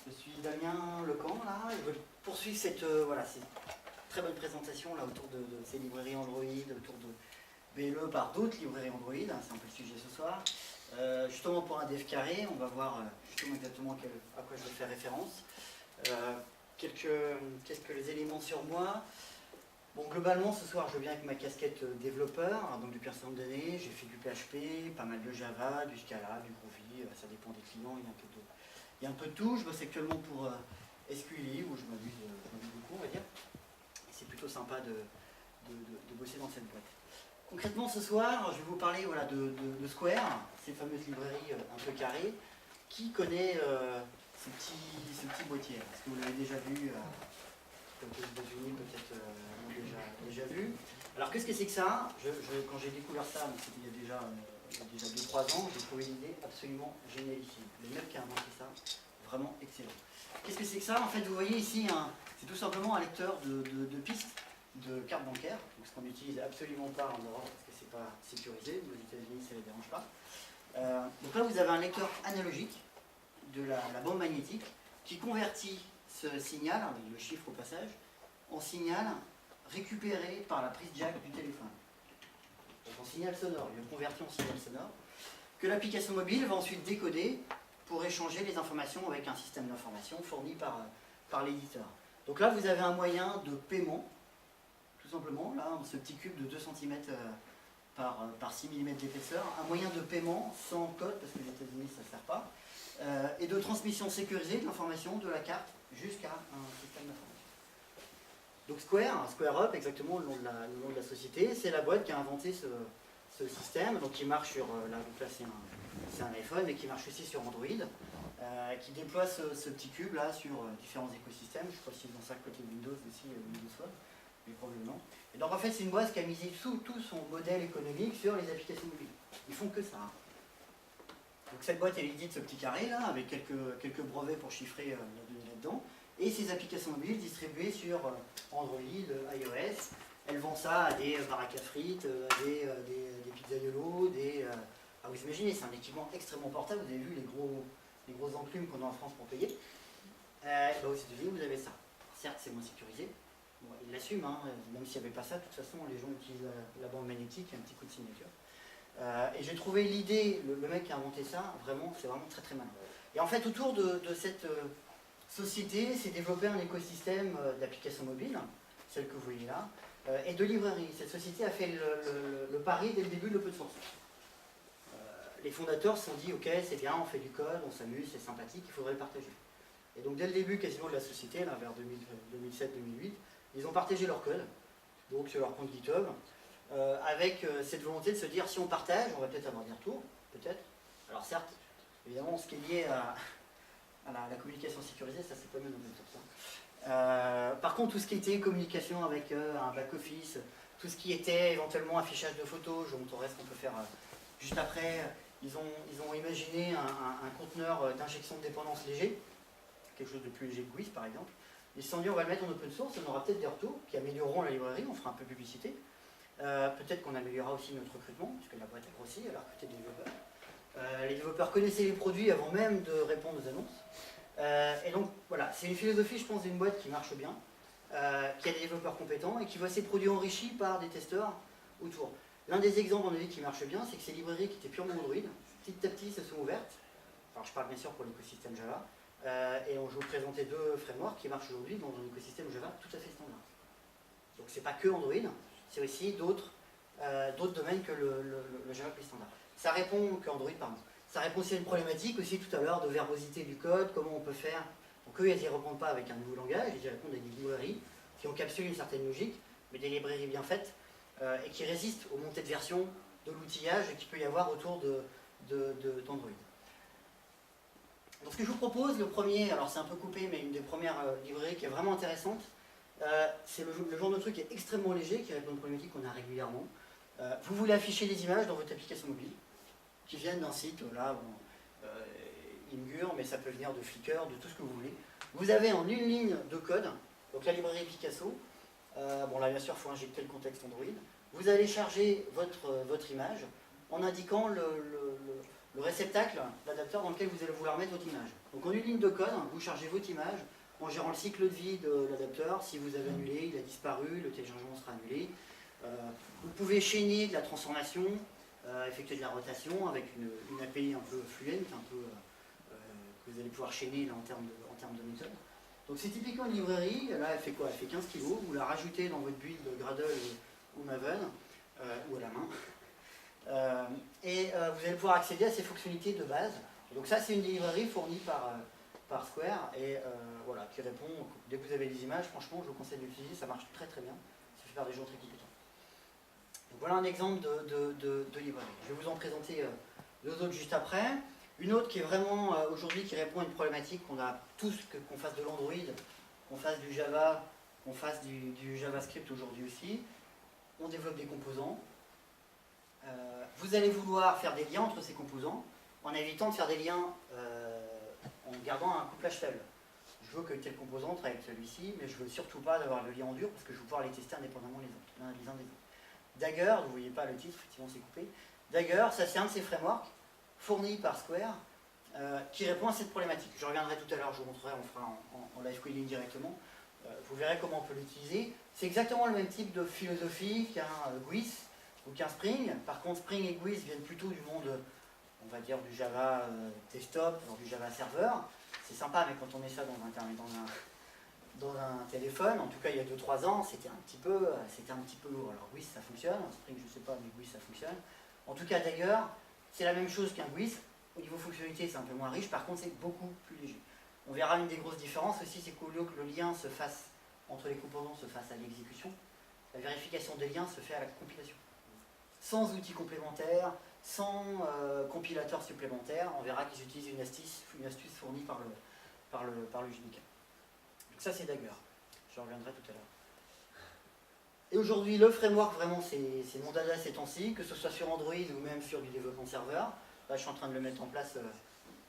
Je suis Damien Lecan, là, et je vais poursuivre cette, cette très bonne présentation là, autour de ces librairies Android, autour de BLE par d'autres librairies Android, hein, c'est un peu le sujet ce soir. Justement pour un dev carré, on va voir justement exactement à quoi je vais faire référence. Quelques éléments sur moi. Bon, globalement, ce soir, je viens avec ma casquette développeur, hein, donc depuis un certain nombre d'années. J'ai fait du PHP, pas mal de Java, du Scala, du Groovy, ça dépend des clients, il y a un peu de tout. Je bosse actuellement pour SQLi, où je m'amuse beaucoup, on va dire. C'est plutôt sympa de bosser dans cette boîte. Concrètement, ce soir, je vais vous parler de Square, ces fameuses librairies un peu carrées. Qui connaît ce petit boîtier? Est-ce que vous l'avez déjà vu aux États-Unis, peut-être l'ont déjà vu. Alors qu'est-ce que c'est que ça? Quand j'ai découvert ça, c'était il y a déjà 2-3 ans, j'ai trouvé l'idée absolument génialissime. Le mec qui a inventé ça, vraiment excellent. Qu'est-ce que c'est que ça? En fait, vous voyez ici, c'est tout simplement un lecteur de pistes de carte bancaire, donc ce qu'on n'utilise absolument pas en Europe parce que c'est pas sécurisé, aux États-Unis ça ne les dérange pas. Donc là, vous avez un lecteur analogique de la bande magnétique qui convertit ce signal, avec le chiffre au passage, en signal récupéré par la prise jack du téléphone. Donc en signal sonore, il le convertit en signal sonore, que l'application mobile va ensuite décoder pour échanger les informations avec un système d'information fourni par l'éditeur. Donc là, vous avez un moyen de paiement, tout simplement, là, ce petit cube de 2 cm par 6 mm d'épaisseur, un moyen de paiement sans code, parce que les États-Unis ça ne sert pas, et de transmission sécurisée de l'information de la carte jusqu'à un système d'information. Donc SquareUp, exactement le nom de la société, c'est la boîte qui a inventé ce système, donc qui marche sur, là c'est un iPhone, mais qui marche aussi sur Android, qui déploie ce petit cube là sur différents écosystèmes. Je ne sais pas s'ils ont ça côté Windows aussi, Windows Phone, mais probablement. Et donc en fait c'est une boîte qui a misé tout son modèle économique sur les applications mobiles. Ils font que ça. Donc cette boîte elle édite ce petit carré là, avec quelques brevets pour chiffrer la donnée là-dedans, et ces applications mobiles distribuées sur Android, iOS. Elle vend ça à des baraques à frites, à des pizzaiolos, vous imaginez, c'est un équipement extrêmement portable, vous avez vu les gros enclumes qu'on a en France pour payer. Aux États-Unis vous avez ça. Certes c'est moins sécurisé, bon, ils l'assument, hein, même s'il n'y avait pas ça, de toute façon les gens utilisent la bande magnétique, un petit coup de signature. Et j'ai trouvé l'idée, le mec qui a inventé ça, c'est vraiment très très malin. Et en fait, autour de cette société, s'est développé un écosystème d'applications mobiles, celle que vous voyez là, et de librairies. Cette société a fait le pari dès le début de l'open source. Les fondateurs se sont dit, ok, c'est bien, on fait du code, on s'amuse, c'est sympathique, il faudrait le partager. Et donc dès le début quasiment de la société, là, vers 2007-2008, ils ont partagé leur code, donc sur leur compte GitHub, avec cette volonté de se dire si on partage, on va peut-être avoir des retours, peut-être. Alors certes, évidemment, ce qui est lié à la communication sécurisée, ça c'est pas mieux dans le ça. Par contre, tout ce qui était communication avec un back-office, tout ce qui était éventuellement affichage de photos, je vous montrerai ce qu'on peut faire juste après, ils ont imaginé un conteneur d'injection de dépendance léger, quelque chose de plus léger que WIS par exemple. Ils se sont dit on va le mettre en open source, on aura peut-être des retours qui amélioreront la librairie, on fera un peu de publicité. Peut-être qu'on améliorera aussi notre recrutement, puisque la boîte a grossi, elle a recruté des développeurs. Les développeurs connaissaient les produits avant même de répondre aux annonces. Et donc voilà, c'est une philosophie, je pense, d'une boîte qui marche bien, qui a des développeurs compétents et qui voit ses produits enrichis par des testeurs autour. L'un des exemples, en avis, qui marche bien, c'est que ces librairies qui étaient purement Android, petit à petit, se sont ouvertes. Alors je parle bien sûr pour l'écosystème Java. Et je vais vous présenter 2 frameworks qui marchent aujourd'hui dans un écosystème Java tout à fait standard. Donc c'est pas que Android, c'est aussi d'autres domaines que le Java plus standard. Ça répond que Android, pardon. Ça répond aussi à une problématique aussi tout à l'heure de verbosité du code, comment on peut faire. Donc eux, ils n'y répondent pas avec un nouveau langage, ils y répondent avec des librairies qui encapsulent une certaine logique, mais des librairies bien faites et qui résistent aux montées de version de l'outillage qu'il peut y avoir autour d'Android. Donc ce que je vous propose, le premier, alors c'est un peu coupé, mais une des premières librairies qui est vraiment intéressante, c'est le genre de truc qui est extrêmement léger, qui répond à une problématique qu'on a régulièrement. Vous voulez afficher des images dans votre application mobile, qui viennent d'un site, là, Imgur, mais ça peut venir de Flickr, de tout ce que vous voulez. Vous avez en une ligne de code, donc la librairie Picasso, bon là bien sûr il faut injecter le contexte Android, vous allez charger votre image en indiquant le réceptacle, l'adapteur dans lequel vous allez vouloir mettre votre image. Donc en une ligne de code, vous chargez votre image en gérant le cycle de vie de l'adapteur. Si vous avez annulé, il a disparu, le téléchargement sera annulé. Vous pouvez chaîner de la transformation, effectuer de la rotation avec une API un peu fluent, que vous allez pouvoir chaîner là, en termes de méthode. Donc c'est typiquement une librairie, là elle fait quoi? Elle fait 15 kg, vous la rajoutez dans votre build Gradle ou Maven, ou à la main. Vous allez pouvoir accéder à ces fonctionnalités de base. Donc ça c'est une librairie fournie par Square et voilà, qui répond, dès que vous avez des images, franchement je vous conseille d'utiliser, ça marche très très bien, ça fait par des gens très compétents. Donc voilà un exemple de librairie. Je vais vous en présenter deux autres juste après. Une autre qui est vraiment aujourd'hui qui répond à une problématique qu'on a tous, qu'on fasse de l'Android, qu'on fasse du Java, qu'on fasse du JavaScript aujourd'hui aussi. On développe des composants. Vous allez vouloir faire des liens entre ces composants en évitant de faire des liens en gardant un couplage faible. Je veux que tel composant travaille avec celui-ci, mais je ne veux surtout pas avoir le lien en dur parce que je veux pouvoir les tester indépendamment les uns des autres. Dagger, vous ne voyez pas le titre, effectivement c'est coupé. Dagger, ça c'est un de ces frameworks fournis par Square qui répond à cette problématique. Je reviendrai tout à l'heure, je vous montrerai, on fera en live queuing directement. Vous verrez comment on peut l'utiliser. C'est exactement le même type de philosophie qu'un GUIS ou qu'un Spring. Par contre, Spring et GUIS viennent plutôt du monde, on va dire, du Java desktop, du Java serveur. C'est sympa, mais quand on met ça dans un téléphone, en tout cas il y a 2-3 ans, c'était un petit peu lourd. Alors GUIS ça fonctionne, Spring je ne sais pas, mais GUIS ça fonctionne. En tout cas Dagger, c'est la même chose qu'un GUIS. Au niveau fonctionnalité, c'est un peu moins riche, par contre c'est beaucoup plus léger. On verra une des grosses différences aussi, c'est qu'au lieu que le lien se fasse entre les composants se fasse à l'exécution, la vérification des liens se fait à la compilation. Sans outils complémentaires, sans compilateur supplémentaire, on verra qu'ils utilisent une astuce fournie par le JDK. Donc ça c'est Dagger, je reviendrai tout à l'heure. Et aujourd'hui le framework vraiment c'est mon dada ces temps-ci, que ce soit sur Android ou même sur du développement serveur. Là je suis en train de le mettre en place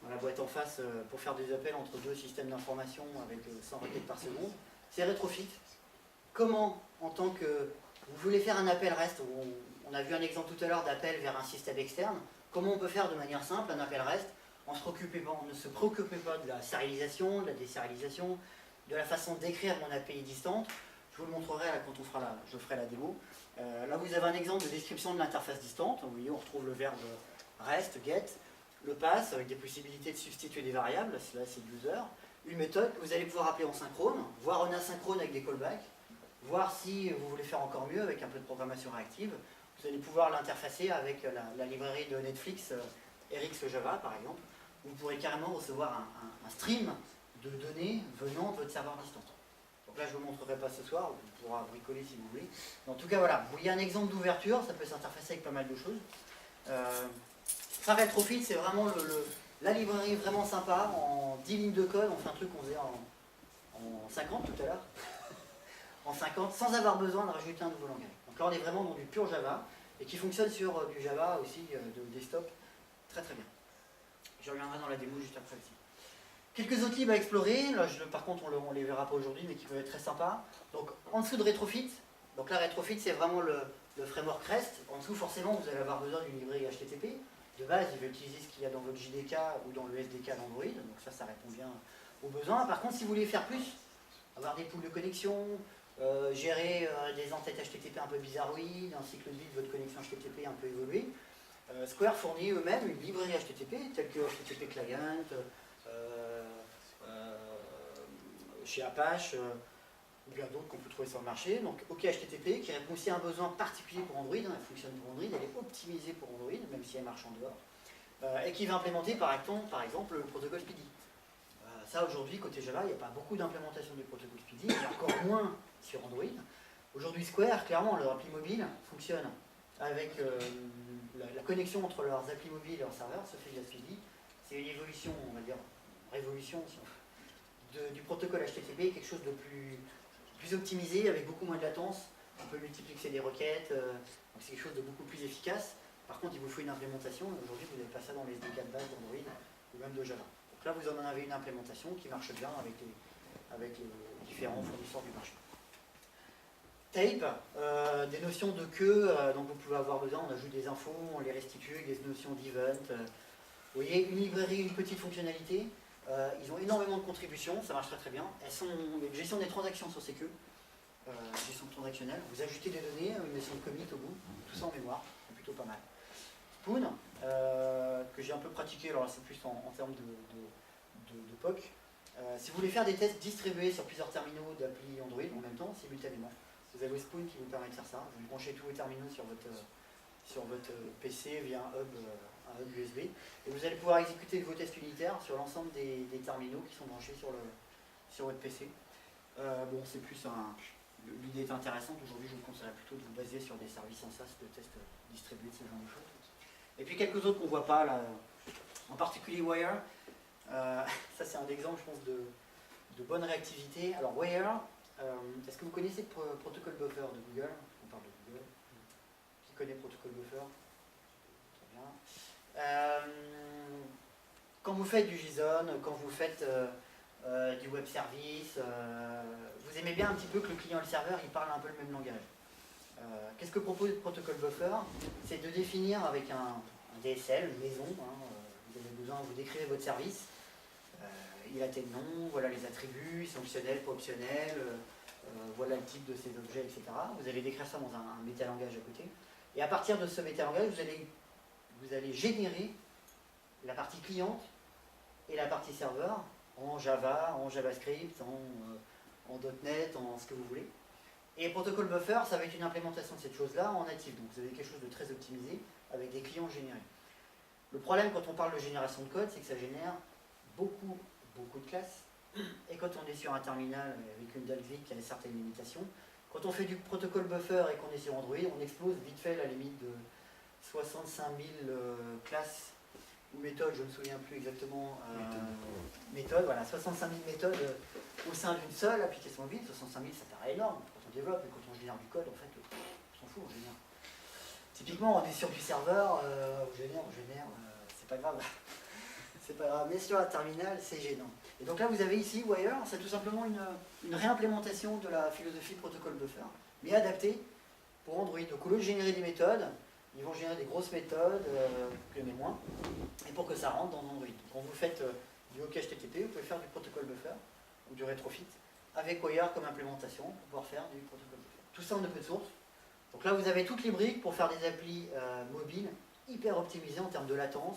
dans la boîte en face pour faire des appels entre deux systèmes d'information avec 100 requêtes par seconde. C'est Retrofit. Comment, en tant que vous voulez faire un appel REST, on a vu un exemple tout à l'heure d'appel vers un système externe, comment on peut faire de manière simple un appel REST en ne se préoccupant pas de la sérialisation, de la désérialisation, de la façon d'écrire mon API distante. Je vous le montrerai quand je ferai la démo. Là vous avez un exemple de description de l'interface distante. Vous voyez, on retrouve le verbe REST, GET, le pass avec des possibilités de substituer des variables, là c'est user, une méthode que vous allez pouvoir appeler en synchrone, voire en asynchrone avec des callbacks, voir si vous voulez faire encore mieux avec un peu de programmation réactive. Vous allez pouvoir l'interfacer avec la librairie de Netflix, RX Java par exemple. Vous pourrez carrément recevoir un stream de données venant de votre serveur distant. Donc là je ne vous montrerai pas ce soir, on pourra bricoler si vous voulez. Mais en tout cas voilà, il y a un exemple d'ouverture, ça peut s'interfacer avec pas mal de choses. Ça Retrofit, c'est vraiment la librairie vraiment sympa, en 10 lignes de code, on fait un truc qu'on faisait en 50 tout à l'heure, en 50, sans avoir besoin de rajouter un nouveau langage. Donc là on est vraiment dans du pur Java, et qui fonctionne sur du Java aussi, de desktop, très très bien. Je reviendrai dans la démo juste après aussi. Quelques autres libres à explorer, là, par contre on ne les verra pas aujourd'hui, mais qui peuvent être très sympas. Donc en dessous de Retrofit, donc là Retrofit c'est vraiment le framework REST. En dessous forcément vous allez avoir besoin d'une librairie HTTP. De base, il va utiliser ce qu'il y a dans votre JDK ou dans le SDK d'Android, donc ça répond bien aux besoins. Par contre, si vous voulez faire plus, avoir des pools de connexion, gérer des entêtes HTTP un peu bizarroïdes, un cycle de vie de votre connexion HTTP un peu évolué, Square fournit eux-mêmes une librairie HTTP, telle que HTTP Client, chez Apache, ou bien d'autres qu'on peut trouver sur le marché. Donc OkHTTP qui répond aussi à un besoin particulier pour Android, elle fonctionne pour Android, elle est optimisée pour Android, même si elle marche en dehors, et qui va implémenter par exemple le protocole SPDY. Ça aujourd'hui, côté Java, il n'y a pas beaucoup d'implémentation du protocole SPDY, et encore moins sur Android. Aujourd'hui Square, clairement, leur appli mobile fonctionne avec la connexion entre leurs applis mobiles et leurs serveurs, se fait via SPDY. C'est une évolution, on va dire, révolution du protocole HTTP, quelque chose de plus optimisé, avec beaucoup moins de latence. On peut multiplexer des requêtes, donc c'est quelque chose de beaucoup plus efficace. Par contre, il vous faut une implémentation, et aujourd'hui vous n'avez pas ça dans les SDK de base d'Android ou même de Java. Donc là, vous en avez une implémentation qui marche bien avec les différents fournisseurs du marché. Tape, des notions de queue dont vous pouvez avoir besoin, on ajoute des infos, on les restitue, des notions d'event. Vous voyez, une librairie, une petite fonctionnalité. Ils ont énormément de contributions, ça marche très très bien. Il y a une gestion des transactions sur CQ, gestion transactionnelle. Vous ajoutez des données, une gestion de commit au bout, tout ça en mémoire, c'est plutôt pas mal. Spoon, que j'ai un peu pratiqué, alors là c'est plus en termes de POC. Si vous voulez faire des tests distribués sur plusieurs terminaux d'appli Android en même temps, simultanément, vous avez Spoon qui vous permet de faire ça. Vous branchez tous vos terminaux sur votre PC via un hub USB. Et vous allez pouvoir exécuter vos tests unitaires sur l'ensemble des terminaux qui sont branchés sur votre PC. Bon, c'est plus l'idée est intéressante. Aujourd'hui, je vous conseillerais plutôt de vous baser sur des services en SaaS de tests distribués de ce genre de choses. Et puis quelques autres qu'on ne voit pas, là, en particulier Wire. Ça, c'est un exemple, je pense, de bonne réactivité. Alors, Wire, est-ce que vous connaissez le protocole buffer de Google? On parle de Google. Qui connaît protocole buffer? Très bien. Quand vous faites du JSON, quand vous faites du web service, vous aimez bien un petit peu que le client et le serveur ils parlent un peu le même langage. Qu'est-ce que propose le protocole buffer? C'est de définir avec un DSL, une maison, vous avez besoin, vous décrivez votre service, il a tel nom, voilà les attributs, c'est optionnel, pas optionnel, voilà le type de ces objets, etc. Vous allez décrire ça dans un métalangage à côté. Et à partir de ce métalangage, vous allez générer la partie cliente et la partie serveur en Java, en JavaScript, en .NET, en ce que vous voulez. Et protocole buffer, ça va être une implémentation de cette chose-là en native. Donc vous avez quelque chose de très optimisé avec des clients générés. Le problème quand on parle de génération de code, c'est que ça génère beaucoup de classes. Et quand on est sur un terminal avec une Dalvik qui a certaines limitations, quand on fait du protocole buffer et qu'on est sur Android, on explose vite fait la limite de 65 000 classes ou méthodes, je ne me souviens plus exactement. Méthodes, voilà, 65 000 méthodes au sein d'une seule application mobile. 65 000, ça paraît énorme quand on développe, mais quand on génère du code, en fait, on s'en fout, on génère. Typiquement, on est sur du serveur, on génère, c'est pas grave. C'est pas grave, mais sur un terminal, c'est gênant. Et donc là, vous avez ici Wire, c'est tout simplement une réimplémentation de la philosophie protocole buffer, mais adaptée pour Android. Donc au lieu de générer des méthodes, ils vont générer des grosses méthodes, que mais moins, et pour que ça rentre dans Android. Donc quand vous faites du hook HTTP, vous pouvez faire du protocole buffer ou du retrofit avec Wire comme implémentation pour pouvoir faire du protocole buffer. Tout ça en open source. Donc là, vous avez toutes les briques pour faire des applis mobiles hyper optimisées en termes de latence,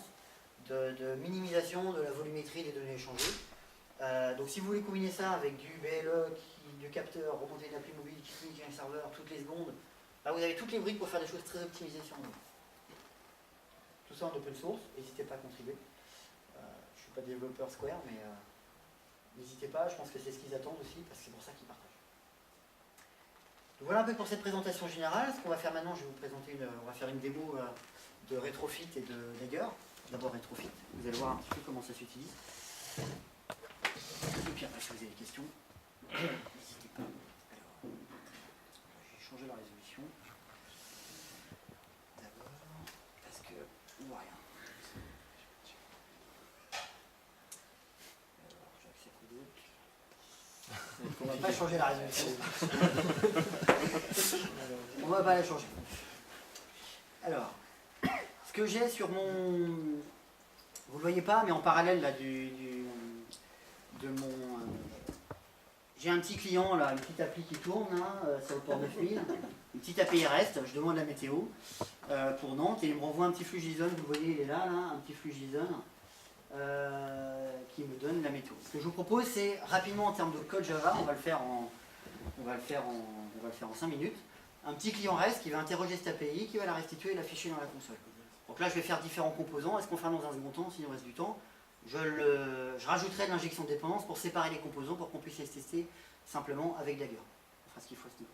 de minimisation de la volumétrie des données échangées. Donc si vous voulez combiner ça avec du BLE, du capteur, remonter une appli mobile qui clique un serveur toutes les secondes, là vous avez toutes les briques pour faire des choses très optimisées sur Android. Tout ça en open source, n'hésitez pas à contribuer. Je ne suis pas développeur Square, mais n'hésitez pas, je pense que c'est ce qu'ils attendent aussi, parce que c'est pour ça qu'ils partagent. Donc voilà un peu pour cette présentation générale. Ce qu'on va faire maintenant, je vais vous présenter on va faire une démo de Retrofit et de Dagger. D'abord Retrofit, vous allez voir un petit peu comment ça s'utilise. Et puis après, si vous avez des questions, n'hésitez pas. Alors, j'ai changé la résolution. D'abord, parce que on voit rien. Alors, j'accepte le doute. On ne va pas changer la résolution. On ne va pas la changer. Alors, ce que j'ai sur mon... Vous ne le voyez pas, mais en parallèle là, j'ai un petit client, là, une petite appli qui tourne, sur le port 9000, une petite API REST, je demande la météo pour Nantes, et il me renvoie un petit flux JSON, vous voyez, il est là, un petit flux JSON, qui me donne la météo. Ce que je vous propose, c'est rapidement en termes de code Java, on va le faire en 5 minutes, un petit client REST qui va interroger cette API, qui va la restituer et l'afficher dans la console. Donc là, je vais faire différents composants. Est-ce qu'on fera dans un second temps, s'il nous reste du temps? Je rajouterai de l'injection de dépendance pour séparer les composants pour qu'on puisse les tester simplement avec Dagger. On fera ce qu'il faut à ce niveau.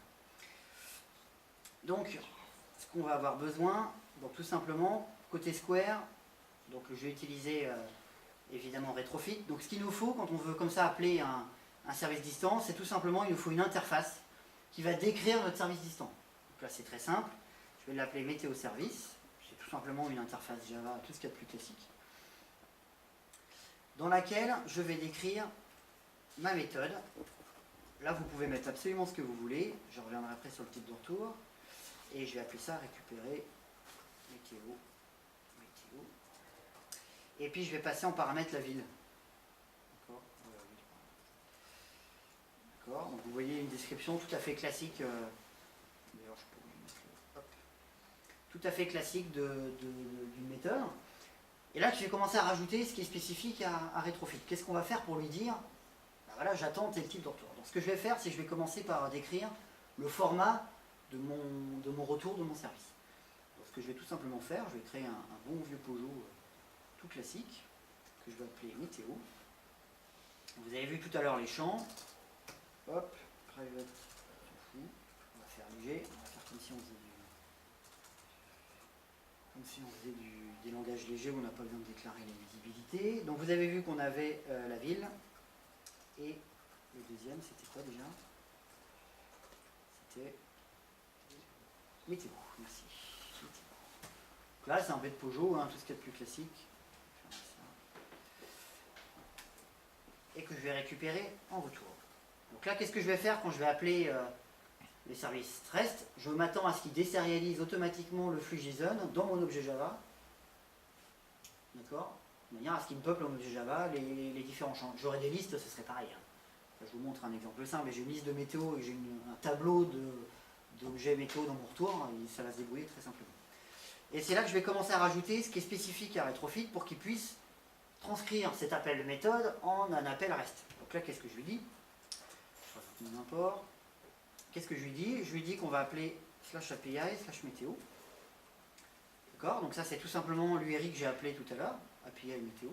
Donc, ce qu'on va avoir besoin, donc tout simplement, côté Square, donc je vais utiliser évidemment Retrofit. Donc ce qu'il nous faut quand on veut comme ça appeler un service distant, c'est tout simplement, il nous faut une interface qui va décrire notre service distant. Donc là, c'est très simple. Je vais l'appeler Météo Service. C'est tout simplement une interface Java, tout ce qu'il y a de plus classique, dans laquelle je vais décrire ma méthode. Là, vous pouvez mettre absolument ce que vous voulez. Je reviendrai après sur le type de retour. Et je vais appeler ça récupérer météo. Et puis je vais passer en paramètre la ville. D'accord. Donc vous voyez une description tout à fait classique. D'ailleurs, je pourrais mettre hop, tout à fait classique d'une méthode. Et là, je vais commencer à rajouter ce qui est spécifique à Retrofit. Qu'est-ce qu'on va faire pour lui dire, ben voilà, j'attends tel type de retour. Donc ce que je vais faire, c'est que je vais commencer par décrire le format de mon retour de mon service. Donc ce que je vais tout simplement faire, je vais créer un bon vieux Pojo tout classique, que je vais appeler météo. Vous avez vu tout à l'heure les champs. Hop, private, on s'en fout. On va faire léger, on va faire comme si on faisait des langages légers où on n'a pas besoin de déclarer les visibilités. Donc vous avez vu qu'on avait la ville. Et le deuxième, c'était quoi déjà? C'était météo, merci. Météo. Donc là, c'est un bête Pojo, hein, tout ce qu'il y a de plus classique. Et que je vais récupérer en retour. Donc là, qu'est-ce que je vais faire quand je vais appeler les services REST? Je m'attends à ce qu'il désérialise automatiquement le flux JSON dans mon objet Java. D'accord? De manière à ce qu'il me peuple en objet Java les différents champs. J'aurais des listes, ce serait pareil. Hein. Là, je vous montre un exemple simple. J'ai une liste de météo et j'ai un tableau d'objets météo dans mon retour. Et ça va se débrouiller très simplement. Et c'est là que je vais commencer à rajouter ce qui est spécifique à Retrofit pour qu'il puisse transcrire cet appel de méthode en un appel REST. Donc là, qu'est-ce que je lui dis? Je rajoute mon import. Qu'est-ce que je lui dis? Je lui dis qu'on va appeler /API /météo. D'accord? Donc ça, c'est tout simplement l'URI que j'ai appelé tout à l'heure, API météo.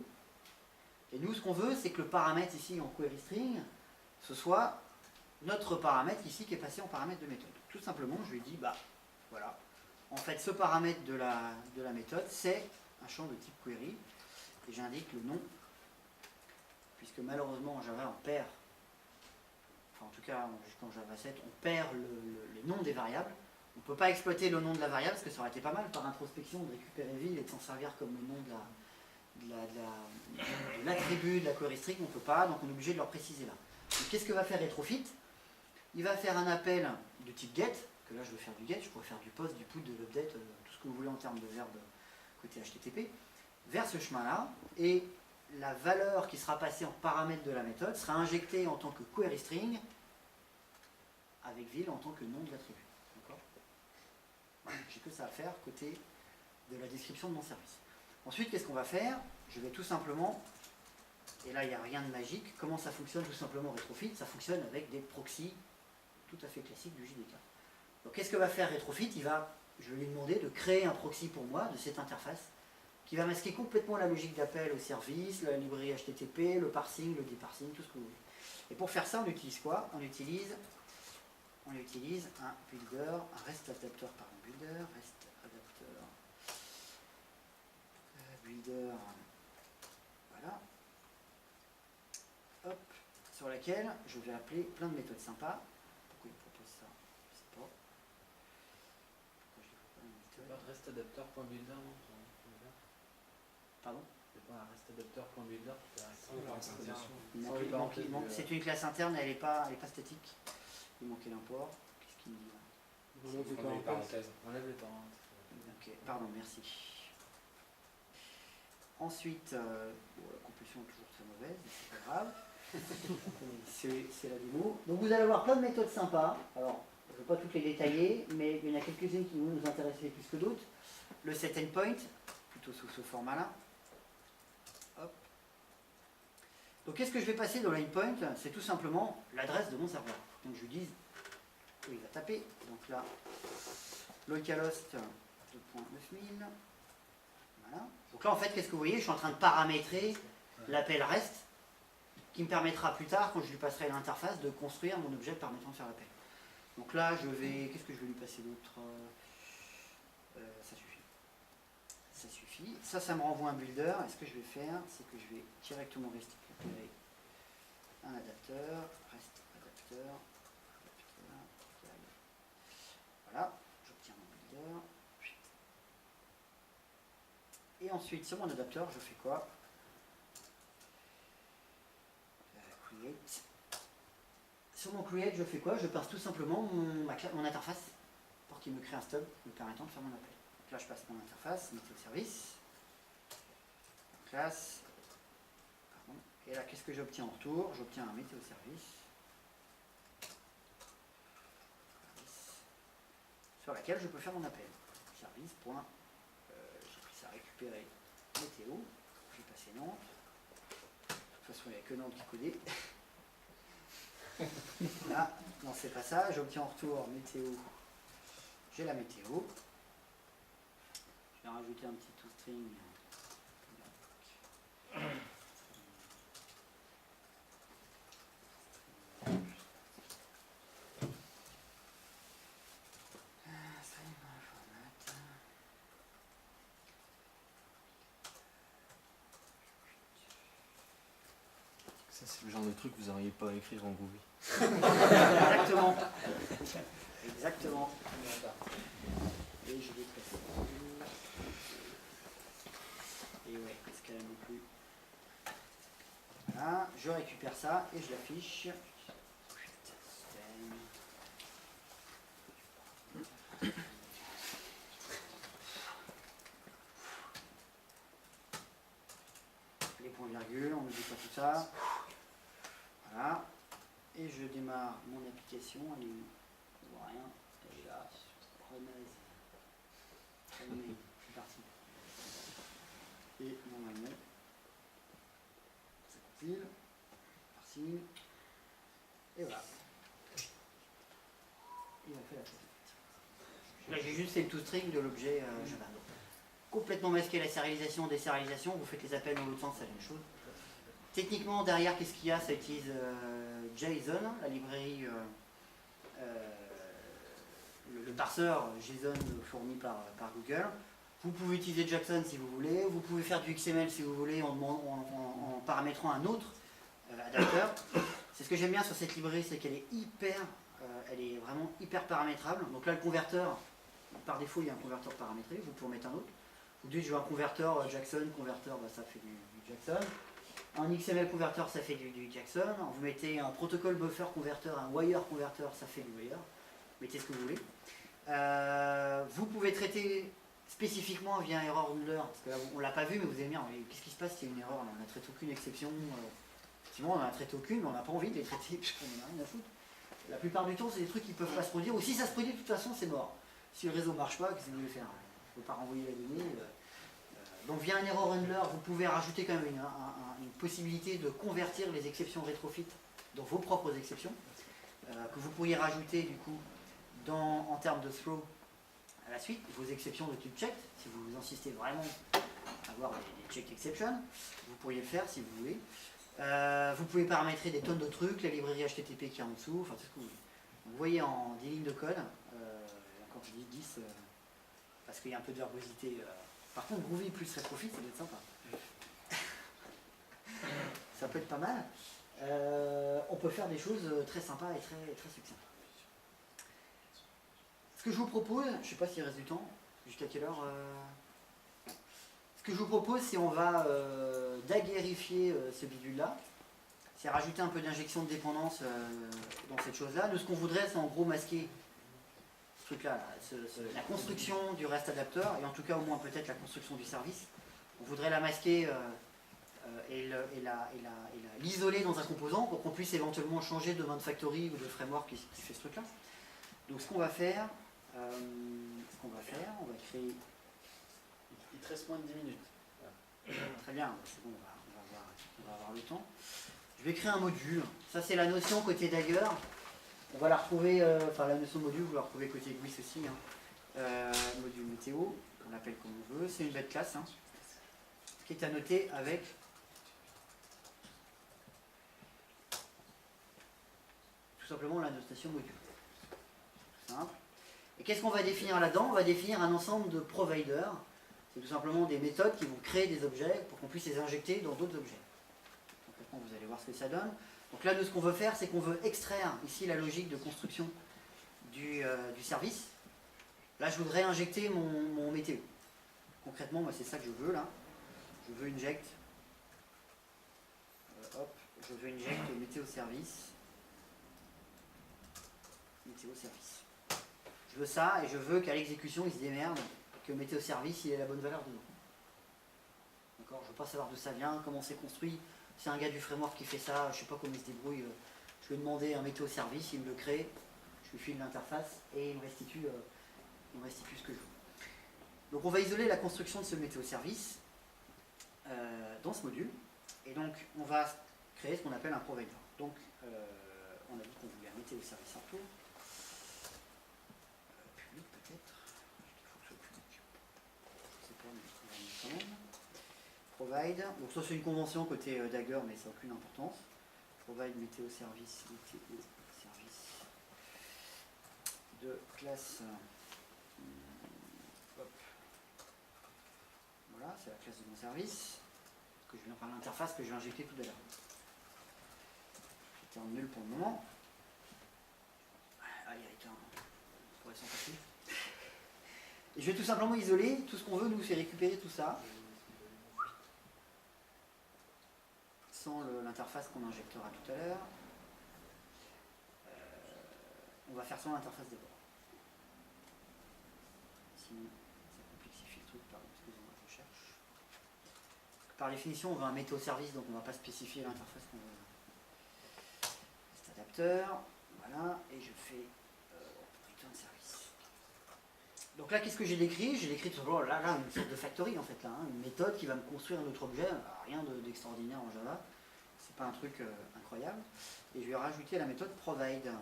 Et nous, ce qu'on veut, c'est que le paramètre ici en query string, ce soit notre paramètre ici qui est passé en paramètre de méthode. Tout simplement, je lui dis, bah voilà. En fait, ce paramètre de la méthode, c'est un champ de type query. Et j'indique le nom, puisque malheureusement en Java on perd, enfin en tout cas jusqu'en Java 7, on perd les noms des variables. On ne peut pas exploiter le nom de la variable, parce que ça aurait été pas mal par introspection de récupérer ville et de s'en servir comme le nom de l'attribut de la query string. On ne peut pas, donc on est obligé de leur préciser là. Donc qu'est-ce que va faire Retrofit? Il va faire un appel de type get, que là je veux faire du get, je pourrais faire du post, du put, de l'update, tout ce que vous voulez en termes de verbe côté HTTP. Vers ce chemin-là, et la valeur qui sera passée en paramètre de la méthode sera injectée en tant que query string avec ville en tant que nom de l'attribut. D'accord? J'ai que ça à faire côté de la description de mon service. Ensuite, qu'est-ce qu'on va faire? Je vais tout simplement, et là il n'y a rien de magique, comment ça fonctionne tout simplement Retrofit? Ça fonctionne avec des proxys tout à fait classiques du JDK. Donc qu'est-ce que va faire Retrofit? Je vais lui demander de créer un proxy pour moi de cette interface qui va masquer complètement la logique d'appel au service, la librairie HTTP, le parsing, le deparsing, tout ce que vous voulez. Et pour faire ça, on utilise quoi? On utilise un builder, un REST adapter, pardon, builder, REST adapter, builder, voilà, hop, sur laquelle je vais appeler plein de méthodes sympas. Pourquoi il propose ça? Je sais pas. Pourquoi je ne pas une méthode? REST adapter.builder, non? Pardon? C'est pas un REST adapter.builder c'est une classe interne, elle n'est pas statique. Il manquait l'import. Qu'est-ce qu'il me dit là? On enlève les parenthèses. On enlève les parenthèses. Ok, pardon, merci. Ensuite, bon, la compulsion est toujours très mauvaise, mais c'est pas grave. C'est la démo. Donc vous allez avoir plein de méthodes sympas. Alors, je ne vais pas toutes les détailler, mais il y en a quelques-unes qui vont nous intéresser plus que d'autres. Le set endpoint, plutôt sous ce format-là. Hop. Donc qu'est-ce que je vais passer dans l'endpoint? C'est tout simplement l'adresse de mon serveur. Donc je lui dis où il va taper. Donc là, localhost 2.9000. Voilà. Donc là en fait, qu'est-ce que vous voyez? Je suis en train de paramétrer l'appel REST qui me permettra plus tard, quand je lui passerai l'interface, de construire mon objet permettant de faire l'appel. Donc là, qu'est-ce que je vais lui passer d'autre? Ça suffit. Ça suffit. Ça me renvoie un builder. Et ce que je vais faire, c'est que je vais directement récupérer un adapteur, REST adapteur. Voilà, j'obtiens mon builder. Et ensuite, sur mon adapteur, je fais quoi? Create. Sur mon create, je fais quoi? Je passe tout simplement mon interface pour qu'il me crée un stub me permettant de faire mon appel. Donc là, je passe mon interface, méthode service, classe. Pardon. Et là, qu'est-ce que j'obtiens en retour? J'obtiens un météo service sur laquelle je peux faire mon appel. Service. J'ai pris ça récupérer météo. J'ai passé Nantes. De toute façon, il n'y a que Nantes qui codait. Là, non, c'est pas ça. J'obtiens en retour météo. J'ai la météo. Je vais rajouter un petit toString. Ça, c'est le genre de truc que vous n'auriez pas à écrire en Groovy. Exactement. Exactement. Et je vais passer. Et ouais, est-ce qu'elle a non plus? Voilà, je récupère ça et je l'affiche. Les points-virgules, on ne dit pas tout ça. Voilà. Et je démarre mon application. Elle est où? On voit rien. Elle est là. Renaise. C'est parti. Et normalement, ça compile. Merci. Et voilà. Il a fait la chose. Là, j'ai juste fait le toString de l'objet Java. Complètement masqué la sérialisation, désérialisation. Vous faites les appels dans l'autre sens, c'est la même chose. Techniquement, derrière, qu'est-ce qu'il y a? Ça utilise JSON, la librairie, le parseur JSON fourni par Google. Vous pouvez utiliser Jackson si vous voulez. Vous pouvez faire du XML si vous voulez en paramétrant un autre adapteur. C'est ce que j'aime bien sur cette librairie, c'est qu'elle est elle est vraiment hyper paramétrable. Donc là, le converteur, par défaut, il y a un converteur paramétré. Vous pouvez en mettre un autre. Vous dites, je veux un converteur Jackson, converteur, bah, ça fait du Jackson. Un XML converteur, ça fait du Jackson. Vous mettez un protocole buffer converteur, un wire converteur, ça fait du wire. Mettez ce que vous voulez. Vous pouvez traiter spécifiquement via un error handler, parce que là, on ne l'a pas vu, mais vous allez me dire, qu'est-ce qui se passe s'il y a une erreur? Là, on n'a traité aucune exception. Effectivement, on n'en a traité aucune, mais on n'a pas envie de les traiter, parce qu'on n'en a rien à foutre. La plupart du temps, c'est des trucs qui ne peuvent pas se produire, ou si ça se produit, de toute façon, c'est mort. Si le réseau ne marche pas, qu'est-ce que vous voulez faire? Il ne faut pas renvoyer la donnée. Donc via un error handler, vous pouvez rajouter quand même une possibilité de convertir les exceptions rétrofit dans vos propres exceptions, que vous pourriez rajouter du coup en termes de throw à la suite, vos exceptions de type checked, si vous insistez vraiment à avoir des checked exceptions, vous pourriez le faire si vous voulez. Vous pouvez paramétrer des tonnes de trucs, la librairie HTTP qui est en dessous, enfin tout ce que vous voulez. Donc, vous voyez en 10 lignes de code, quand je dis 10, parce qu'il y a un peu de verbosité. Par contre, Groovy plus rétrofit, ça doit être sympa. Ça peut être pas mal. On peut faire des choses très sympas et très succinctes. Ce que je vous propose, je ne sais pas s'il reste du temps, jusqu'à quelle heure. Ce que je vous propose, c'est on va daguerrifier ce bidule-là. C'est rajouter un peu d'injection de dépendance dans cette chose-là. Nous, ce qu'on voudrait, c'est en gros masquer ce truc-là, la construction du REST adapteur, et en tout cas au moins peut-être la construction du service. On voudrait la masquer et l'isoler dans un composant pour qu'on puisse éventuellement changer de main de factory ou de framework qui fait ce truc-là. Donc ce qu'on va faire, on va créer... Il te reste moins de 10 minutes. Très bien, c'est bon, on va avoir le temps. Je vais créer un module. Ça, c'est la notion côté Dagger. On va la retrouver, enfin la notion de module, vous la retrouvez côté GUIS aussi. Module météo, on l'appelle comme on veut. C'est une bête classe qui est annotée avec tout simplement la notation module. Tout simple. Et qu'est-ce qu'on va définir là-dedans? On va définir un ensemble de providers. C'est tout simplement des méthodes qui vont créer des objets pour qu'on puisse les injecter dans d'autres objets. Concrètement, vous allez voir ce que ça donne. Donc là, nous, ce qu'on veut faire, c'est qu'on veut extraire ici la logique de construction du service. Là, je voudrais injecter mon météo. Concrètement, moi, c'est ça que je veux là. Je veux inject. Je veux inject météo service. Météo service. Je veux ça et je veux qu'à l'exécution, il se démerde que météo service, il ait la bonne valeur dedans. D'accord, je veux pas savoir d'où ça vient, comment c'est construit. C'est un gars du framework qui fait ça, je sais pas comment il se débrouille. Je lui ai demandé un météo service, il me le crée, je lui file l'interface et il me restitue ce que je veux. Donc on va isoler la construction de ce météo service dans ce module. Et donc on va créer ce qu'on appelle un provider. Donc on a dit qu'on voulait un météo service en retour. Public peut-être. Il faut que ce soit public. Je sais pas, mais on va le mettre quand même. Provide. Donc ça c'est une convention côté Dagger, mais ça n'a aucune importance. Provide météo service de classe. Hop. Voilà, c'est la classe de mon service. Que je viens par l'interface que je vais injecter tout à l'heure. J'étais en nul pour le moment. Allez, avec on pourrait s'en passer. Et je vais tout simplement isoler. Tout ce qu'on veut, nous, c'est récupérer tout ça. Sans l'interface qu'on injectera tout à l'heure. On va faire sans l'interface d'abord. Sinon, ça complexifie le truc. Pardon, excusez-moi, je cherche. Par définition, on veut un météo service, donc on ne va pas spécifier l'interface qu'on veut. Cet adapteur, voilà, et je fais return service. Donc là, qu'est-ce que j'ai décrit? J'ai décrit tout simplement là, une sorte de factory en fait, là, hein, une méthode qui va me construire un autre objet. Alors, rien d'extraordinaire en Java, c'est pas un truc incroyable. Et je vais rajouter la méthode provide.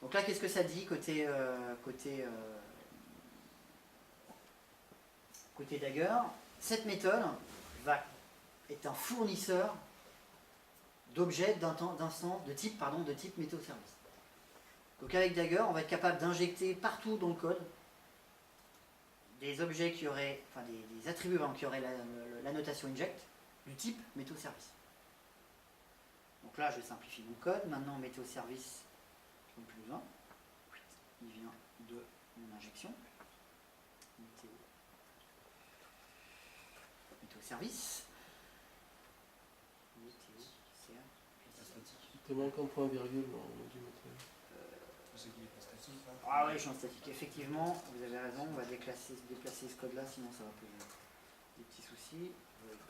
Donc là, qu'est-ce que ça dit côté Dagger? Cette méthode est un fournisseur d'objets d'instance de type météo service. Donc avec Dagger, on va être capable d'injecter partout dans le code des objets qui auraient, enfin des attributs qui auraient la notation inject du type météo service. Donc là, je simplifie mon code. Maintenant, météo service, je n'ai plus besoin. Il vient de mon injection. Météo service. Météo service. Tu manques un point virgule dans le module météo. C'est qu'il est pas statique. Ah oui, je suis en statique. Effectivement, vous avez raison. On va déplacer ce code-là, sinon ça va poser des petits soucis. Vous avez raison.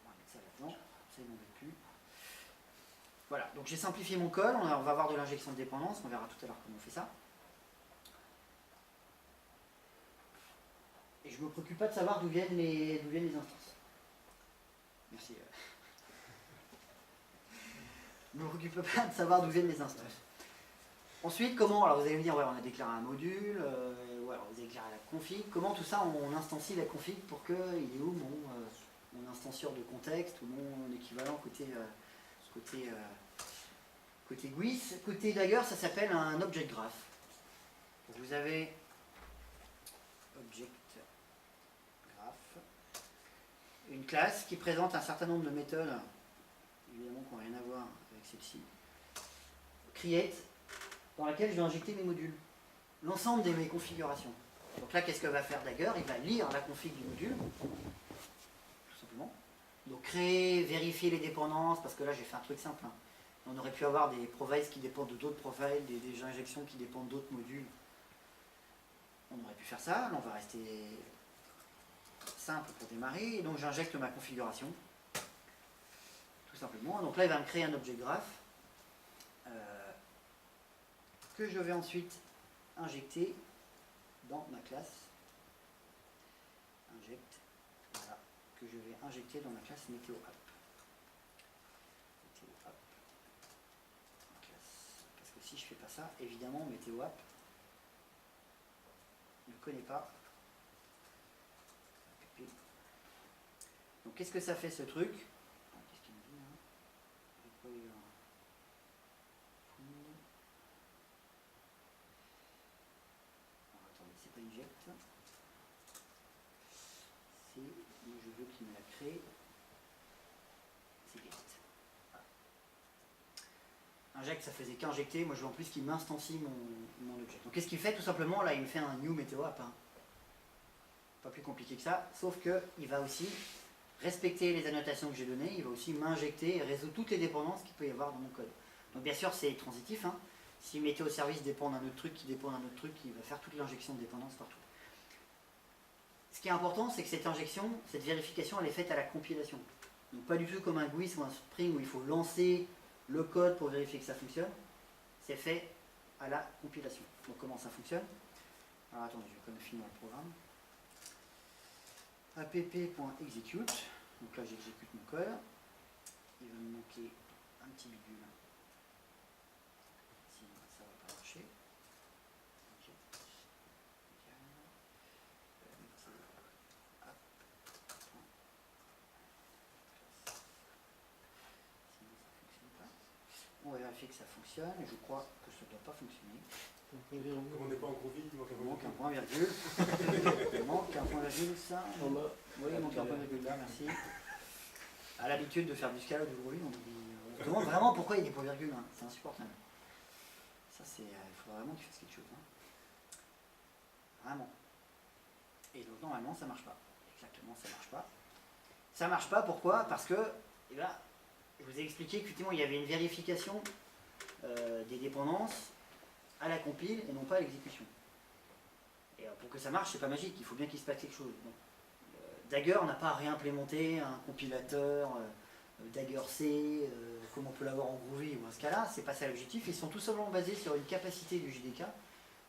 On va mettre ça là-dedans. Ça, il n'en veut plus. Voilà, donc j'ai simplifié mon code. On va avoir de l'injection de dépendance. On verra tout à l'heure comment on fait ça. Et je ne me préoccupe pas de savoir d'où viennent les instances. Merci. Je ne me préoccupe pas de savoir d'où viennent les instances. Ensuite, comment? Alors vous allez me dire, ouais, on a déclaré un module, ouais, vous avez déclaré la config. Comment tout ça, on instancie la config pour qu'il est où mon instancieur de contexte ou mon équivalent côté GUIS. Côté Dagger, ça s'appelle un object graph. Donc vous avez object graph, une classe qui présente un certain nombre de méthodes, évidemment qui n'ont rien à voir avec celle-ci. Create, dans laquelle je vais injecter mes modules, l'ensemble de mes configurations. Donc là, qu'est-ce que va faire Dagger? Il va lire la config du module, tout simplement. Donc créer, vérifier les dépendances, parce que là j'ai fait un truc simple. Hein. On aurait pu avoir des profiles qui dépendent de d'autres profiles, des injections qui dépendent d'autres modules. On aurait pu faire ça. Là, on va rester simple pour démarrer. Et donc j'injecte ma configuration, tout simplement. Donc là, il va me créer un objet graph que je vais ensuite injecter dans ma classe. Inject, voilà, que je vais injecter dans ma classe météo app. Météo app. Parce que si je ne fais pas ça, évidemment, météo app ne connaît pas. Donc qu'est-ce que ça fait ce truc? Qu'est-ce qu'il me dit là? Attendez, c'est pas inject. C'est, je veux qu'il me la crée. C'est get. Inject, ça faisait qu'injecter. Moi je veux en plus qu'il m'instancie mon objet. Donc qu'est-ce qu'il fait? Tout simplement, là il me fait un new météo app. Hein. Pas plus compliqué que ça, sauf qu'il va aussi respecter les annotations que j'ai données, il va aussi m'injecter et résoudre toutes les dépendances qu'il peut y avoir dans mon code. Donc bien sûr, c'est transitif. Hein. Si météo service dépend d'un autre truc, qui dépend d'un autre truc, il va faire toute l'injection de dépendance partout. Ce qui est important, c'est que cette injection, cette vérification, elle est faite à la compilation. Donc pas du tout comme un GUIS ou un Spring où il faut lancer le code pour vérifier que ça fonctionne. C'est fait à la compilation. Donc comment ça fonctionne? Alors attendez, je vais quand même finir le programme. app.execute. Donc là j'exécute mon code. Il va me manquer un petit bidule. Sinon ça va pas marcher. Ok. On va vérifier que ça fonctionne et je crois que ça ne doit pas fonctionner. Comme on n'est pas en Groovy, il manque un Il point manque un virgule. point virgule. Il manque un point virgule, ça. En bas. Oui, il manque un point virgule là, merci. À l'habitude de faire du Scala ou du Groovy, on se demande vraiment pourquoi il y a des points virgules. Hein. C'est insupportable. Ça, c'est, il faudra vraiment qu'il fasse quelque chose. Hein. Vraiment. Et donc normalement, ça marche pas. Exactement, ça marche pas. Ça marche pas, pourquoi? Parce que, eh ben, je vous ai expliqué qu'effectivement, il y avait une vérification des dépendances à la compile et non pas à l'exécution. Et pour que ça marche, c'est pas magique, il faut bien qu'il se passe quelque chose. Donc, Dagger n'a pas à réimplémenter un compilateur Dagger C, comme on peut l'avoir en Groovy ou en Scala, c'est pas ça l'objectif. Ils sont tout simplement basés sur une capacité du JDK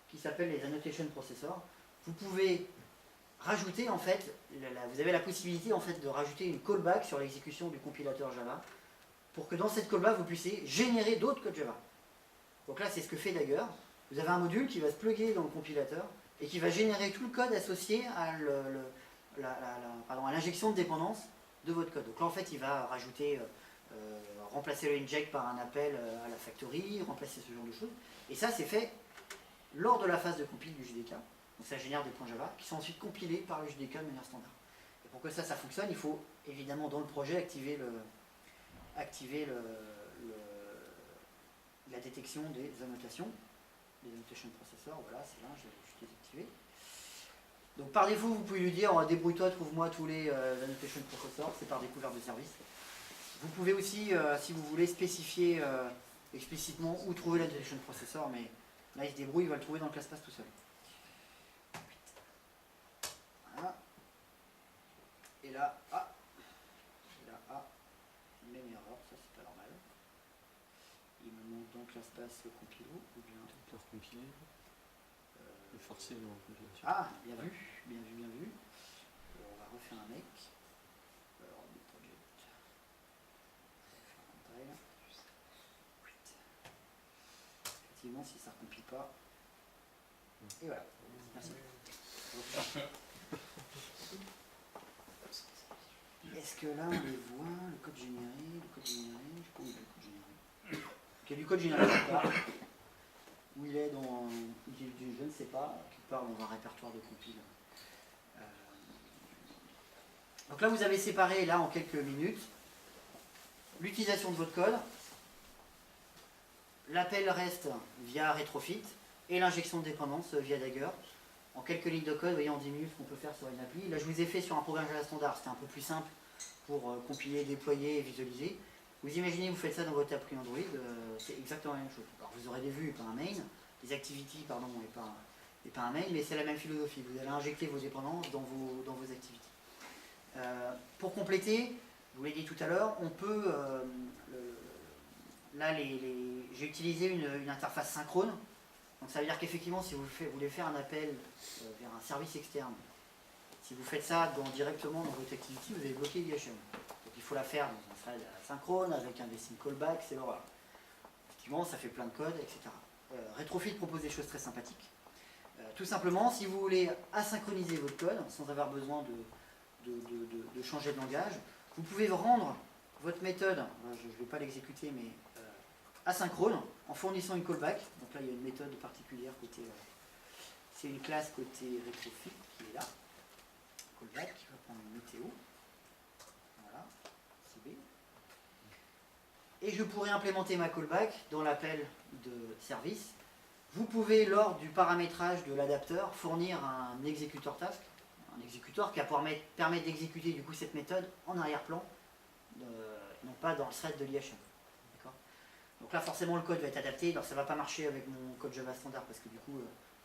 qui s'appelle les Annotation Processors. Vous pouvez rajouter en fait, vous avez la possibilité en fait de rajouter une callback sur l'exécution du compilateur Java pour que dans cette callback vous puissiez générer d'autres codes Java. Donc là c'est ce que fait Dagger. Vous avez un module qui va se plugger dans le compilateur et qui va générer tout le code associé à l'injection de dépendance de votre code. Donc là en fait il va rajouter, remplacer le inject par un appel à la factory, remplacer ce genre de choses. Et ça c'est fait lors de la phase de compile du JDK. Donc ça génère des points Java qui sont ensuite compilés par le JDK de manière standard. Et pour que ça fonctionne, il faut évidemment dans le projet activer la détection des annotations, des annotation processors. Voilà, c'est là, je désactivé. Donc par défaut, vous pouvez lui dire débrouille-toi, trouve-moi tous les annotation processors, c'est par découverte de service. Vous pouvez aussi, si vous voulez, spécifier explicitement où trouver l'annotation processor, mais là il se débrouille, il va le trouver dans le ClassPass tout seul. Voilà. Et là, même erreur, ça c'est pas normal. Il me manque donc ClassPass le compilo, ou bien... Le recompiler. Le forcer le compilation. Ah, bien vu, bien vu, bien vu. Alors, on va refaire un make. Alors, new project. On va faire un compile. Effectivement, si ça ne recompile pas. Et voilà. Merci. Est-ce que là on les voit, le code généré, je sais pas où il est le code généré. Ok, du code généré quelque part. Où il est dans. Je ne sais pas, quelque part dans un répertoire de compile. Donc là vous avez séparé là en quelques minutes l'utilisation de votre code, l'appel REST via Retrofit et l'injection de dépendance via Dagger. En quelques lignes de code, vous voyez en 10 minutes ce qu'on peut faire sur une appli. Là je vous ai fait sur un programme Java standard, c'était un peu plus simple pour compiler, déployer et visualiser. Vous imaginez, vous faites ça dans votre appli Android, c'est exactement la même chose. Alors vous aurez des vues et pas un main, des activities pardon et pas un main, mais c'est la même philosophie. Vous allez injecter vos dépendances dans vos activités. Pour compléter, je vous l'ai dit tout à l'heure, on peut là j'ai utilisé une interface synchrone. Donc ça veut dire qu'effectivement si vous voulez faire un appel vers un service externe, si vous faites ça directement dans votre activity, vous allez bloquer l'IHM. Donc il faut la faire dans un thread synchrone avec un desync callback, c'est l'horreur. Effectivement ça fait plein de code, etc. Retrofit propose des choses très sympathiques. Tout simplement, si vous voulez asynchroniser votre code sans avoir besoin de changer de langage, vous pouvez rendre votre méthode, je ne vais pas l'exécuter, mais asynchrone en fournissant une callback. Donc là il y a une méthode particulière côté, c'est une classe côté Retrofit qui est là, callback qui va prendre une météo, voilà, CB, et je pourrais implémenter ma callback dans l'appel de service. Vous pouvez lors du paramétrage de l'adapteur fournir un exécuteur task, un exécuteur qui va pouvoir permettre d'exécuter du coup cette méthode en arrière-plan, non pas dans le thread de l'IHM. Donc là forcément le code va être adapté, alors ça ne va pas marcher avec mon code Java standard parce que du coup,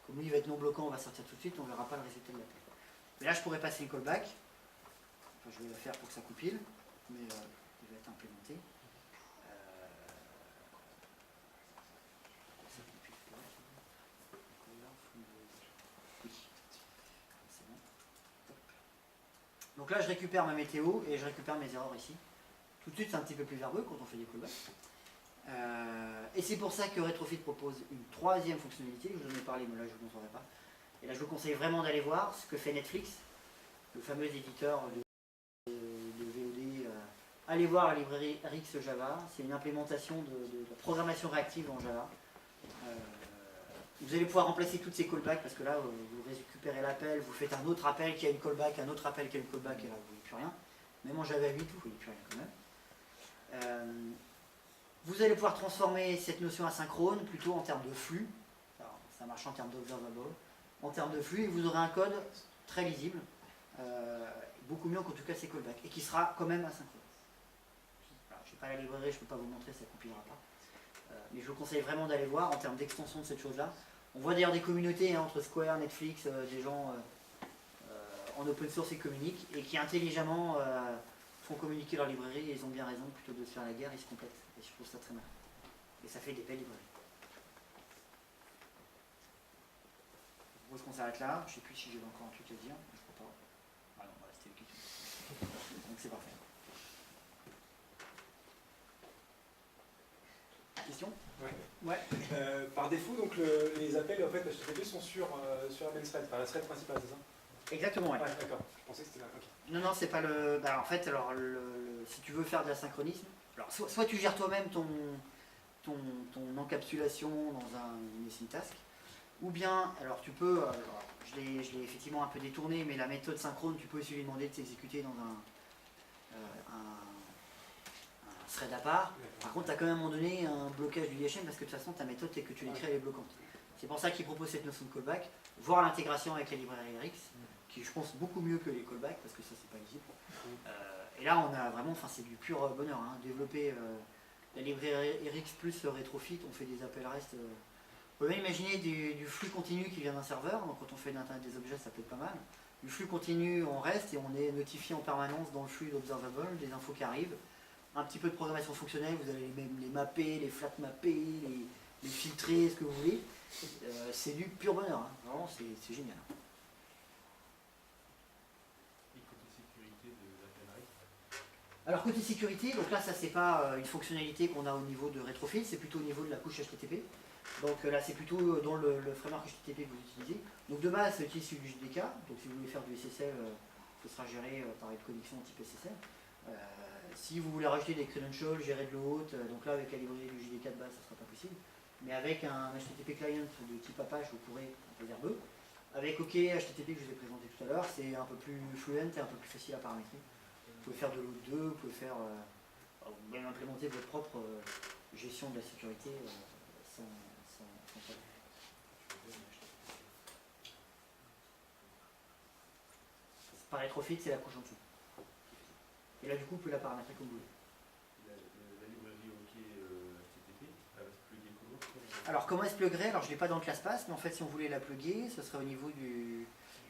comme lui il va être non bloquant, on va sortir tout de suite, on ne verra pas le résultat de l'appel. Mais là je pourrais passer une callback, enfin, je vais la faire pour que ça compile, mais il va être implémenté. Donc là je récupère ma météo et je récupère mes erreurs ici. Tout de suite c'est un petit peu plus verbeux quand on fait des callbacks. Et c'est pour ça que Retrofit propose une troisième fonctionnalité, je vous en ai parlé mais là je ne vous montrerai pas. Et là je vous conseille vraiment d'aller voir ce que fait Netflix, le fameux éditeur de VOD. Allez voir la librairie RX Java, c'est une implémentation de programmation réactive en Java. Vous allez pouvoir remplacer toutes ces callbacks parce que là vous récupérez l'appel, vous faites un autre appel qui a une callback, un autre appel qui a une callback et là vous ne voyez plus rien. Même en Java 8 vous ne voyez plus rien quand même. Vous allez pouvoir transformer cette notion asynchrone plutôt en termes de flux. Alors, ça marche en termes d'observable. En termes de flux, et vous aurez un code très lisible, beaucoup mieux qu'en tout cas ces callbacks, et qui sera quand même asynchrone. Alors, je n'ai pas la librairie, je ne peux pas vous montrer, ça ne compilera pas. Mais je vous conseille vraiment d'aller voir en termes d'extension de cette chose-là. On voit d'ailleurs des communautés entre Square, Netflix, des gens en open source et communiquent, et qui intelligemment font communiquer leur librairie, et ils ont bien raison, plutôt que de se faire la guerre, ils se complètent. Et je trouve ça très mal. Et ça fait des belles librairies. Je propose qu'on s'arrête là. Je ne sais plus si j'ai encore un truc à dire. Je crois pas. Ah non, voilà, c'était une question. Donc c'est parfait. Question ? Ouais. Par défaut, donc les appels en fait HTTP sont sur la main thread, enfin la thread principale, c'est ça? Exactement, ouais. Ouais, d'accord. Je pensais que c'était là. Okay. Non, c'est pas le. Bah, en fait, alors, si tu veux faire de l'asynchronisme, alors soit tu gères toi-même ton encapsulation dans une message task, ou bien, alors tu peux, je l'ai effectivement un peu détourné, mais la méthode synchrone, tu peux aussi lui demander de s'exécuter dans un thread à part. Par contre, tu as quand même à un moment donné un blocage du IHM parce que de toute façon, ta méthode, c'est que tu l'écris, elle est bloquante. C'est pour ça qu'il propose cette notion de callback, voire l'intégration avec la librairie RX, qui je pense beaucoup mieux que les callbacks parce que ça, c'est pas lisible. Et là, on a vraiment, enfin, c'est du pur bonheur. Hein. Développer la librairie RX plus Retrofit, on fait des appels REST. On peut même imaginer du flux continu qui vient d'un serveur. Donc, quand on fait de l'Internet des objets, ça peut être pas mal. Du flux continu en REST et on est notifié en permanence dans le flux d'observable des infos qui arrivent. Un petit peu de programmation fonctionnelle, vous allez les mapper, les flat mapper, les filtrer, ce que vous voulez. C'est du pur bonheur. Hein. Vraiment, c'est génial. Alors côté sécurité, donc là ça c'est pas une fonctionnalité qu'on a au niveau de Retrofit, c'est plutôt au niveau de la couche HTTP. Donc là c'est plutôt dans le framework HTTP que vous utilisez. Donc de base c'est issu du JDK, donc si vous voulez faire du SSL, ce sera géré par une connexion type SSL. Si vous voulez rajouter des credentials, gérer de l'eau haute, donc là avec la librairie du JDK de base ça ne sera pas possible. Mais avec un HTTP client de type Apache vous pourrez un peu verbeux. Avec OK HTTP que je vous ai présenté tout à l'heure, c'est un peu plus fluent et un peu plus facile à paramétrer. Vous pouvez faire de l'autre 2, vous pouvez faire, vous pouvez même implémenter votre propre gestion de la sécurité sans problème. Par Retrofit, c'est la couche en dessous. Et là, du coup, vous pouvez la paramétrer comme vous voulez. La librairie OK HTTP, elle va se plugger comment? Alors, comment elle se pluggerait? Alors, je ne l'ai pas dans le ClassPass, mais en fait, si on voulait la plugger, ce serait au niveau du.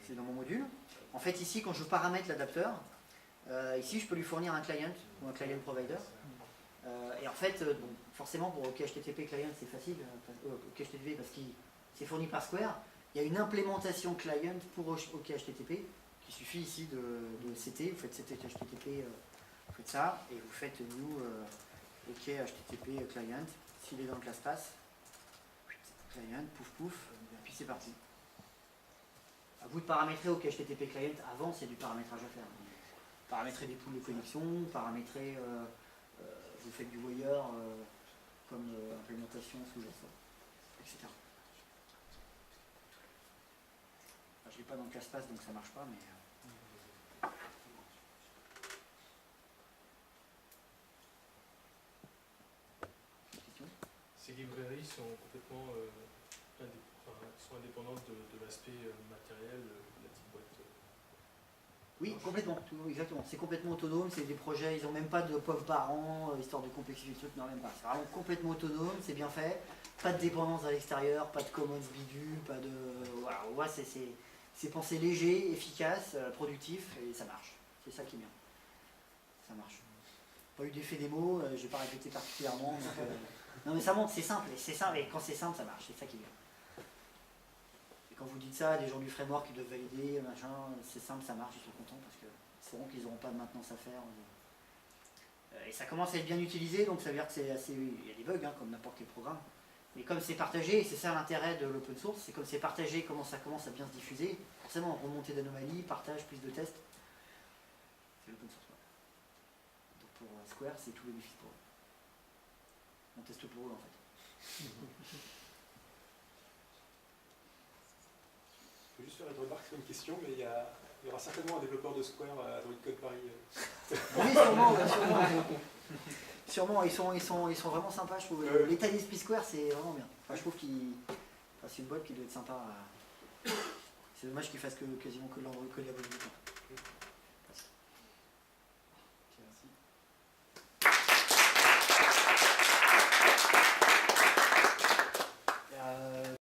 C'est dans mon module. En fait, ici, quand je paramètre l'adapteur, ici, je peux lui fournir un client ou un client provider. Et en fait, bon, forcément, pour OK HTTP client, c'est facile. OK HTTP, parce que c'est fourni par Square. Il y a une implémentation client pour OK HTTP. Il suffit ici de CT, vous faites CT HTTP, vous faites ça, et vous faites new OK HTTP client, s'il est dans le ClassPass, client, pouf pouf, et puis c'est parti. À vous de paramétrer OK HTTP client, avant c'est du paramétrage à faire. Paramétrer des poules de connexion, paramétrer, vous faites du wire comme implémentation sous-jacente, etc. Je ne l'ai pas dans le ClassPass donc ça ne marche pas, mais... Ces librairies sont complètement sont indépendantes de l'aspect matériel, la petite boîte Oui, complètement, exactement. C'est complètement autonome, c'est des projets, ils n'ont même pas de POV par an, histoire de complexifier le truc, non, même pas. C'est vraiment complètement autonome, c'est bien fait, pas de dépendance à l'extérieur, pas de commons bidule, pas de. Voilà, on voit, c'est pensé léger, efficace, productif, et ça marche. C'est ça qui est bien. Ça marche. Pas eu d'effet démo, j'ai pas répété particulièrement. Donc, non mais ça monte, c'est simple, et quand c'est simple, ça marche, c'est ça qui est bien. Quand vous dites ça, les gens du framework qui doivent valider, machin, c'est simple, ça marche, ils sont contents parce que c'est sauront qu'ils n'auront pas de maintenance à faire. Et ça commence à être bien utilisé, donc ça veut dire que c'est assez. Il y a des bugs, hein, comme n'importe quel programme. Mais comme c'est partagé, et c'est ça l'intérêt de l'open source, c'est comme c'est partagé, comment ça commence à bien se diffuser, forcément remontée d'anomalies, partage, plus de tests. C'est l'open source. Ouais. Donc pour Square, c'est tout bénéfice pour eux. On teste pour eux en fait. Je peux juste faire une remarque sur une question, mais il y aura certainement un développeur de Square à Druid Code Paris. Oui, sûrement, sûrement. Sûrement, ils sont vraiment sympas, je trouve. L'état d'esprit Square, c'est vraiment bien. Enfin, je trouve c'est une boîte qui doit être sympa. C'est dommage qu'ils fassent quasiment que de l'Android, que de la bonne.